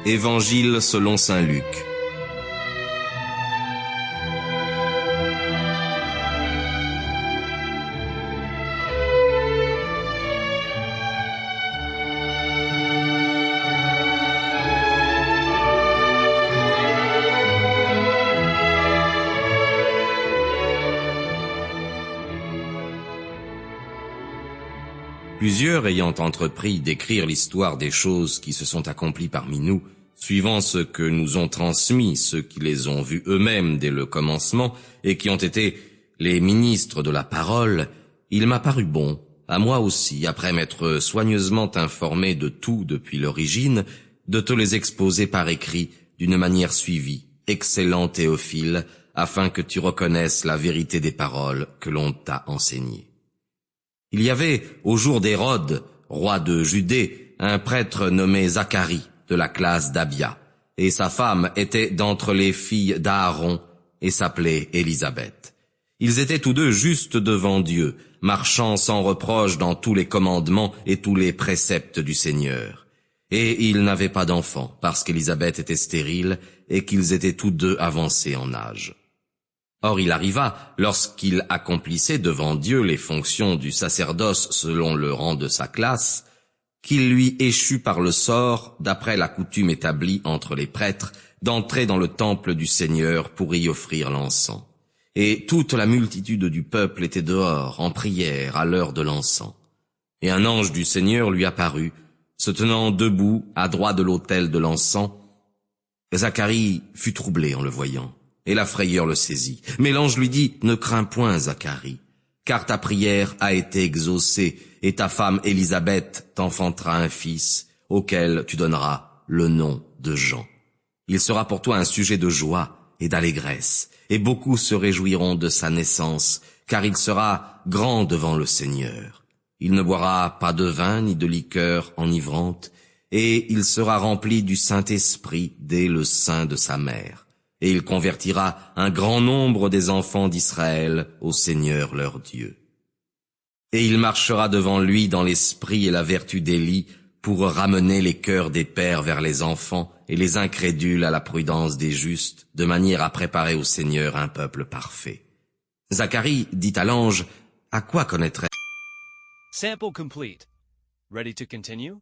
Évangile selon saint Luc. Plusieurs ayant entrepris d'écrire l'histoire des choses qui se sont accomplies parmi nous, suivant ce que nous ont transmis ceux qui les ont vus eux-mêmes dès le commencement et qui ont été les ministres de la parole, il m'a paru bon, à moi aussi, après m'être soigneusement informé de tout depuis l'origine, de te les exposer par écrit d'une manière suivie, excellent Théophile, afin que tu reconnaisses la vérité des paroles que l'on t'a enseignées. Il y avait, au jour d'Hérode, roi de Judée, un prêtre nommé Zacharie, de la classe d'Abia, et sa femme était d'entre les filles d'Aaron, et s'appelait Élisabeth. Ils étaient tous deux justes devant Dieu, marchant sans reproche dans tous les commandements et tous les préceptes du Seigneur. Et ils n'avaient pas d'enfants, parce qu'Élisabeth était stérile, et qu'ils étaient tous deux avancés en âge. Or il arriva, lorsqu'il accomplissait devant Dieu les fonctions du sacerdoce selon le rang de sa classe, qu'il lui échut par le sort, d'après la coutume établie entre les prêtres, d'entrer dans le temple du Seigneur pour y offrir l'encens. Et toute la multitude du peuple était dehors, en prière, à l'heure de l'encens. Et un ange du Seigneur lui apparut, se tenant debout à droite de l'autel de l'encens. Zacharie fut troublé en le voyant, et la frayeur le saisit. Mais l'ange lui dit, « Ne crains point, Zacharie, car ta prière a été exaucée, et ta femme Élisabeth t'enfantera un fils, auquel tu donneras le nom de Jean. Il sera pour toi un sujet de joie et d'allégresse, et beaucoup se réjouiront de sa naissance, car il sera grand devant le Seigneur. Il ne boira pas de vin ni de liqueur enivrante, et il sera rempli du Saint-Esprit dès le sein de sa mère. Et il convertira un grand nombre des enfants d'Israël au Seigneur leur Dieu. Et il marchera devant lui dans l'esprit et la vertu d'Élie pour ramener les cœurs des pères vers les enfants et les incrédules à la prudence des justes, de manière à préparer au Seigneur un peuple parfait. Zacharie dit à l'ange, « À quoi connaîtrait-il » Sample complete. Ready to continue?